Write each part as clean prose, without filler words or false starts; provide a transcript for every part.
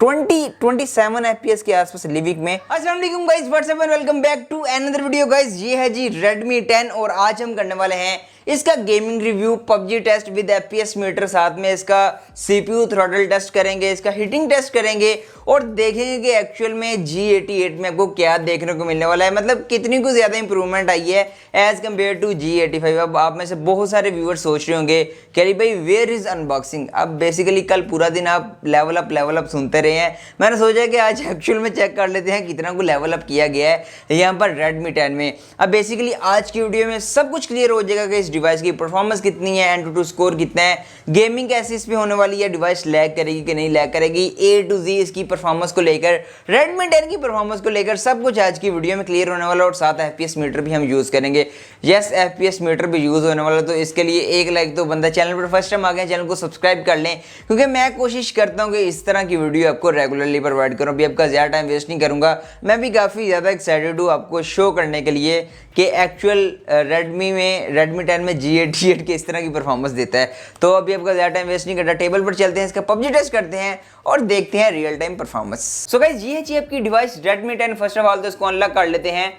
27 FPS के आसपास लिविक में। अस्सलाम वालेकुम guys, what's up and welcome back to another video guys. ये है जी Redmi 10 और आज हम करने वाले हैं इसका gaming review, PUBG test with FPS meter, साथ में इसका CPU थ्रॉटल टेस्ट करेंगे, इसका हीटिंग टेस्ट करेंगे और देखेंगे कि एक्चुअल में G88 में आपको क्या देखने को मिलने वाला है, मतलब कितनी कुछ ज़्यादा इंप्रूवमेंट आई है एज़ कम्पेयर टू G85। अब आप में से बहुत सारे व्यूअर्स सोच रहे होंगे कि अली भाई वेयर इज़ अनबॉक्सिंग। अब बेसिकली कल पूरा दिन आप लेवल अप सुनते रहे हैं, मैंने सोचा कि आज एक्चुअल में चेक कर लेते हैं कितना को लेवल अप किया गया है यहाँ पर Redmi 10 में। अब बेसिकली आज की वीडियो में सब कुछ क्लियर हो जाएगा कि इस डिवाइस की परफॉर्मेंस कितनी है, AnTuTu स्कोर कितना है, गेमिंग कैसे इस पे होने वाली है, डिवाइस लैग करेगी कि नहीं लैग करेगी, A to Z इसकी परफॉर्मेंस को लेकर, Redmi 10 की परफॉर्मेंस को लेकर सब कुछ आज की वीडियो में क्लियर होने वाला है। और साथ FPS मीटर भी हम यूज़ करेंगे। यस, FPS मीटर भी यूज़ होने वाला, तो इसके लिए एक लाइक तो बंदा, चैनल पर फर्स्ट टाइम आ गया चैनल को सब्सक्राइब कर लें, क्योंकि मैं कोशिश करता हूँ कि इस तरह की वीडियो आपको रेगुलरली प्रोवाइड करूँ। अभी आपका ज़्यादा टाइम वेस्ट नहीं करूँगा, मैं भी काफ़ी ज़्यादा एक्साइटेड हूँ आपको शो करने के लिए कि एक्चुअल Redmi 10 में G88 के इस तरह की परफॉर्मेंस देता है। तो अभी आपका ज़्यादा टाइम वेस्ट नहीं करता, टेबल पर चलते हैं, इसका पबजी टेस्ट करते हैं और देखते हैं real time performance. So guys, ये है आपकी device Redmi 10। First of all तो इसको अनलॉक कर लेते हैं।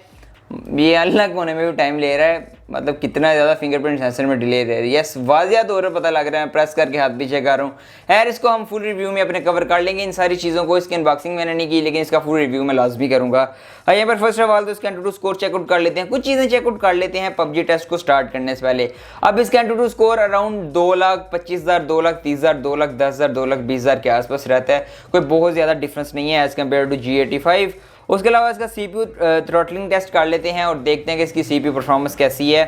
ये अनलॉक होने में भी टाइम ले रहा है, मतलब कितना ज़्यादा फिंगरप्रिंट सेंसर में डिले रह रही है। यस, वाजिया तौर पर पता लग रहा है, प्रेस करके हाथ भी चेक कर रहा हूँ। खैर, इसको हम फुल रिव्यू में अपने कवर कर लेंगे इन सारी चीज़ों को। इसकी अनबॉक्सिंग मैंने नहीं की, लेकिन इसका फुल रिव्यू मैं लाजमी करूँगा। यहाँ पर फर्स्ट ऑफ ऑल तो इसका AnTuTu स्कोर चेकआउट कर लेते हैं, कुछ चीज़ें चेकआउट कर लेते हैं पबजी टेस्ट को स्टार्ट करने से पहले। अब इसका AnTuTu स्कोर अराउंड 2,25,000, 2,30,000, 2,10,000, 2,20,000 के आसपास रहता है। कोई बहुत ज़्यादा डिफरेंस नहीं है एज़ कम्पेयर टू G85। उसके अलावा इसका CPU थ्रॉटलिंग टेस्ट कर लेते हैं और देखते हैं कि इसकी CPU परफॉर्मेंस कैसी है।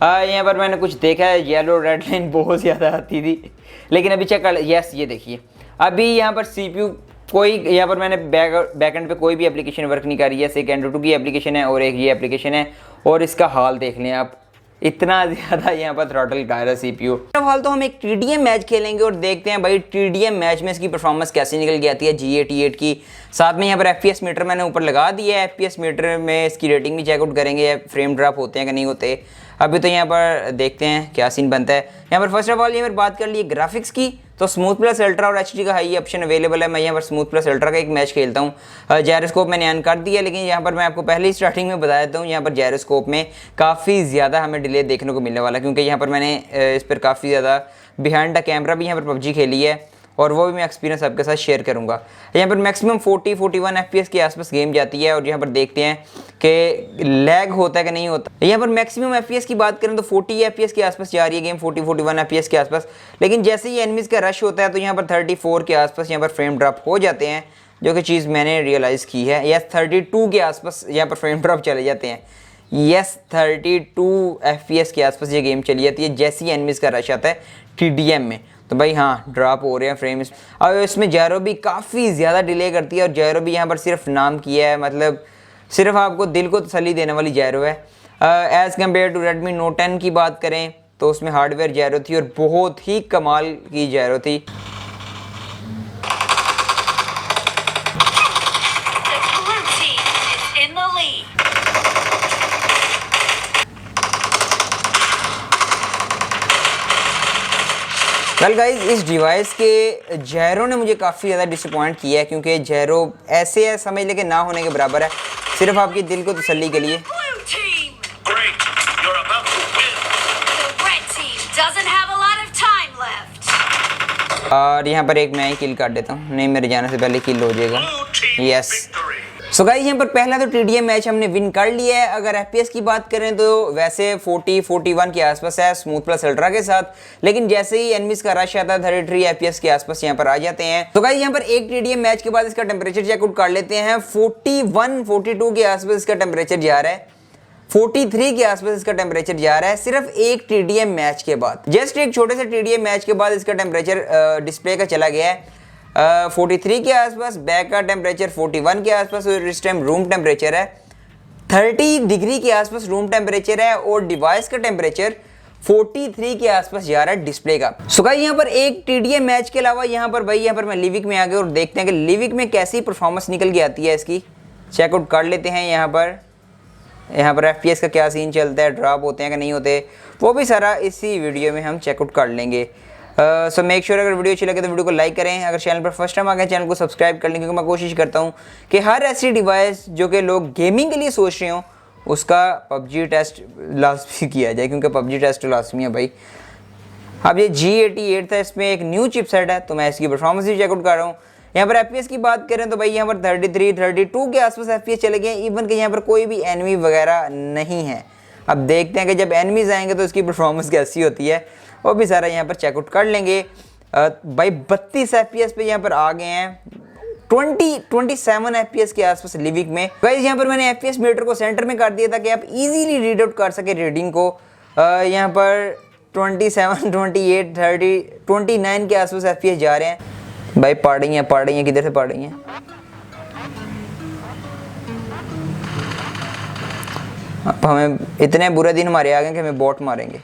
यहाँ पर मैंने कुछ देखा है, येलो रेड लाइन बहुत ज़्यादा आती थी, लेकिन अभी चेक कर। यस, ये देखिए अभी यहाँ पर CPU कोई, यहाँ पर मैंने बैकएंड पे कोई भी एप्लीकेशन वर्क नहीं कर रही है। एक AnTuTu की एप्लीकेशन है और एक ये एप्लीकेशन है, और इसका हाल देख लें आप, इतना ज़्यादा यहाँ पर थ्रॉटल कर रहा है CPU। फिलहाल तो हम एक TDM मैच खेलेंगे और देखते हैं भाई TDM मैच में इसकी परफॉर्मेंस कैसे निकल के आती है G88 की। साथ में यहाँ पर FPS मीटर मैंने ऊपर लगा दिया है, FPS मीटर में इसकी रेटिंग भी चेकआउट करेंगे, फ्रेम ड्रॉप होते हैं कि नहीं होते। अभी तो यहाँ पर देखते हैं क्या सीन बनता है। यहाँ पर फर्स्ट ऑफ ऑल यहाँ पर बात कर ली ग्राफिक्स की, तो स्मूथ प्लस अल्ट्रा और HD का हाई ऑप्शन अवेलेबल है। मैं यहाँ पर स्मूथ प्लस अल्ट्रा का एक मैच खेलता हूँ। जायरोस्कोप मैंने ऑन कर दिया, लेकिन यहाँ पर मैं आपको पहले ही स्टार्टिंग में बता देता हूँ, यहाँ पर जायरोस्कोप में काफ़ी ज़्यादा हमें डिले देखने को मिलने वाला है, क्योंकि यहाँ पर मैंने इस पर काफ़ी ज़्यादा बिहाइंड द कैमरा भी यहाँ पर पबजी खेली है, और वो भी मैं एक्सपीरियंस आपके साथ शेयर करूंगा। यहाँ पर मैक्सिमम 40-41 FPS के आसपास गेम जाती है, और यहाँ पर देखते हैं कि लैग होता है कि नहीं होता। यहाँ पर मैक्सिमम FPS की बात करें तो 40 FPS के आसपास जा रही है गेम, 40-41 FPS के आसपास। लेकिन जैसे ही एनिमीज़ का रश होता है तो यहाँ पर 34 के आसपास यहाँ पर फ्रेम ड्रॉप हो जाते हैं, जो कि चीज़ मैंने रियलाइज़ की है। यस, 32 के आसपास यहाँ पर फ्रेम ड्रॉप चले जाते हैं। यस, 32 FPS के आसपास ये गेम चली जाती है जैसे ही एनिमीज़ का रश आता है TDM में। तो भाई हाँ, ड्रॉप हो रहे हैं फ्रेम्स। और इसमें जायरो भी काफ़ी ज़्यादा डिले करती है, और जायरो भी यहाँ पर सिर्फ नाम किया है, मतलब सिर्फ आपको दिल को तसल्ली देने वाली जायरो है। As compare to Redmi Note 10 की बात करें तो उसमें हार्डवेयर जायरो थी और बहुत ही कमाल की जायरो थी। वेल गाइज, इस डिवाइस के जैरो ने मुझे काफ़ी ज़्यादा डिसअपॉइंट किया है, क्योंकि जैरो ऐसे है समझ लेके ना होने के बराबर है, सिर्फ आपके दिल को तसल्ली के लिए। और यहाँ पर एक मैं ही किल कर देता हूँ, नहीं मेरे जाने से पहले किल हो जाएगा। यस, सो गाइस, यहाँ पर पहला तो TDM मैच हमने विन कर लिया है। अगर FPS की बात करें तो वैसे 40-41 के आसपास है स्मूथ प्लस अल्ट्रा के साथ, लेकिन जैसे ही एनिमीज का रश आता है 33 FPS के आसपास यहाँ पर आ जाते हैं। तो गाइस, यहाँ पर एक TDM मैच के बाद इसका टेम्परेचर चेकआउट कर लेते हैं। 41-42 के आसपास इसका टेम्परेचर जा रहा है, 43 के आसपास इसका टेम्परेचर जा रहा है सिर्फ एक TDM मैच के बाद। जस्ट एक छोटे से TDM मैच के बाद इसका टेम्परेचर डिस्प्ले का चला गया है 43 के आसपास, बैक का टेम्परेचर 41 के आसपास, और इस टाइम रूम टेम्परेचर है 30 डिग्री के आसपास रूम टेम्परेचर है, और डिवाइस का टेम्परेचर 43 के आसपास जा रहा है डिस्प्ले का। सो गाइस, यहाँ पर एक TDM मैच के अलावा यहाँ पर मैं लिविक में आ गया और देखते हैं कि लिविक में कैसी परफॉर्मेंस निकल के आती है इसकी। चेकआउट कर लेते हैं यहाँ पर FPS का क्या सीन चलता है, ड्रॉप होते हैं कि नहीं होते, वो भी सारा इसी वीडियो में हम चेकआउट कर लेंगे। सो मेक श्योर अगर वीडियो अच्छी लगे तो वीडियो को लाइक करें। अगर चैनल पर फर्स्ट टाइम आ गए चैनल को सब्सक्राइब कर लें, क्योंकि मैं कोशिश करता हूँ कि हर ऐसी डिवाइस जो कि लोग गेमिंग के लिए सोच रहे हो उसका पबजी टेस्ट लाजमी किया जाए, क्योंकि पबजी टेस्ट तो लाजमी है भाई। अब ये G88 था, इसमें एक न्यू चिपसेट है तो मैं इसकी परफॉर्मेंस भी चेकआउट कर रहा हूँ। यहाँ पर FPS की बात करें तो भाई यहाँ पर 33, 32 के आसपास FPS चले गए, इवन कि यहाँ पर कोई भी एनिमी वगैरह नहीं है। अब देखते हैं कि जब एनिमीज आएंगे तो इसकी परफॉर्मेंस कैसी होती है, वो भी सारा यहाँ पर चेकआउट कर लेंगे। भाई 32 FPS पे यहाँ पर आ गए हैं, 27 FPS के आसपास लिविक में। गाइस यहाँ पर मैंने FPS मीटर को सेंटर में कर दिया था कि आप इजीली रीड आउट कर सके रीडिंग को। यहाँ पर 27, 28, 30, 29 के आसपास FPS जा रहे हैं। भाई पड़ रही हैं, किधर से पड़ रही हैं? अब हमें इतने बुरे दिन हमारे आ गए कि हमें बॉट मारेंगे।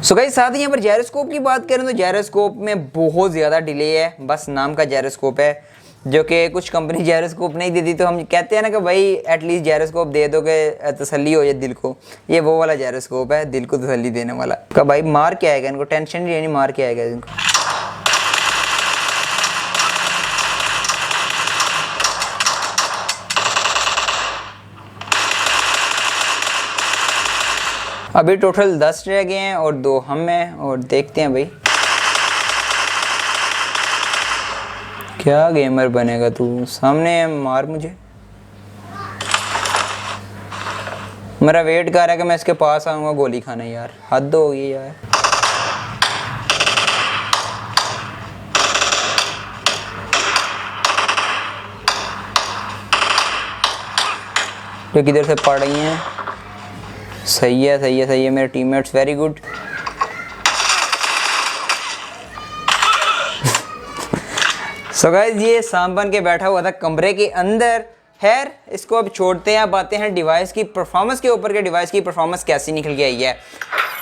सो गाइस साथ ही यहाँ पर जायरोस्कोप की बात करें तो जायरोस्कोप में बहुत ज़्यादा डिले है, बस नाम का जायरोस्कोप है, जो कि कुछ कंपनी जायरोस्कोप नहीं देती तो हम कहते हैं ना कि भाई एटलीस्ट जायरोस्कोप दे दो कि तसल्ली हो जाए दिल को। ये वो वाला जायरोस्कोप है, दिल को तसल्ली देने वाला। का भाई मार के आएगा इनको, टेंशन नहीं, मार के आएगा इनको। अभी टोटल 10 रह गए हैं और 2 हम हैं, और देखते हैं भाई क्या गेमर बनेगा तू। सामने मार मुझे, मेरा वेट कर रहा है कि मैं इसके पास आऊँगा गोली खाना। यार हद हो गई यार। जो किधर से पड़ रही हैं। सही है मेरे teammates, very good. So guys ये सांप बन के बैठा हुआ था कमरे के अंदर। खैर इसको अब छोड़ते हैं, अब आते हैं डिवाइस की परफॉर्मेंस के ऊपर के डिवाइस की परफॉर्मेंस कैसी निकल के आई है।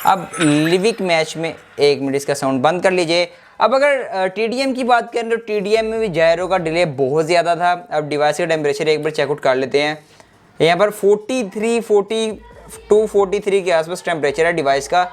अब लिविक मैच में, एक मिनट इसका साउंड बंद कर लीजिए। अब अगर TDM की बात करें तो TDM में भी जायरो का डिले बहुत ज़्यादा था। अब डिवाइस का टेम्परेचर एक बार चेकआउट कर लेते हैं। यहाँ पर 43, 42, 43 के आसपास टेम्परेचर है डिवाइस का।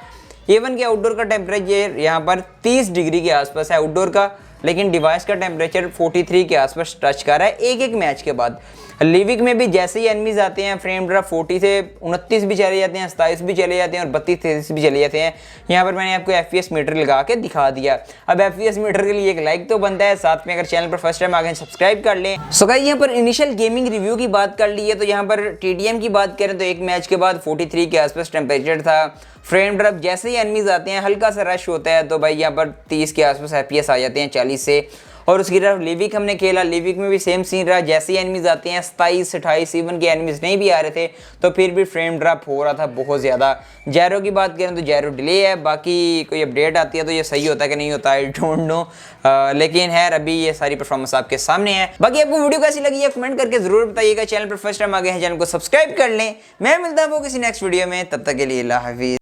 इवन कि आउटडोर का टेम्परेचर यहाँ पर 30 डिग्री के आसपास है आउटडोर का, लेकिन डिवाइस का टेम्परेचर 43 के आसपास टच कर रहा है एक मैच के बाद। लिविक में भी जैसे ही एनिमीज आते हैं फ्रेम ड्रॉप 40 से 29 भी चले जाते हैं, 27 भी चले जाते हैं और 32, 33 भी चले जाते हैं। यहाँ पर मैंने आपको FPS मीटर लगा के दिखा दिया। अब FPS मीटर के लिए एक लाइक तो बनता है, साथ में अगर चैनल पर फर्स्ट टाइम आ गए सब्सक्राइब कर लें। सो गाइस यहाँ पर इनिशियल गेमिंग रिव्यू की बात कर ली है तो यहाँ पर TDM की बात करें तो एक मैच के बाद 43 के आसपास टेम्परेचर था। फ्रेम ड्रॉप जैसे ही एनिमीज आते हैं हल्का सा रश होता है तो भाई यहाँ पर 30 के आसपास FPS आ जाते हैं 40 से। और उसकी तरफ लिविक हमने खेला, लिविक में भी सेम सीन रहा। जैसे ही एनिमीज आते हैं 27, 28, इवन के एनिमीज नहीं भी आ रहे थे तो फिर भी फ्रेम ड्रॉप हो रहा था बहुत ज़्यादा। जायरो की बात करें तो जायरो डिले है, बाकी कोई अपडेट आती है तो ये सही होता है कि नहीं होता है, आई डोंट नो। लेकिन है अभी ये सारी परफॉर्मेंस आपके सामने है। बाकी आपको वीडियो कैसी लगी है कमेंट करके जरूर बताइएगा। चैनल पर फर्स्ट टाइम आ गए हैं चैनल को सब्सक्राइब कर लें। मैं मिलता हूँ किसी नेक्स्ट वीडियो में, तब तक के लिए अल्लाह हाफिज़।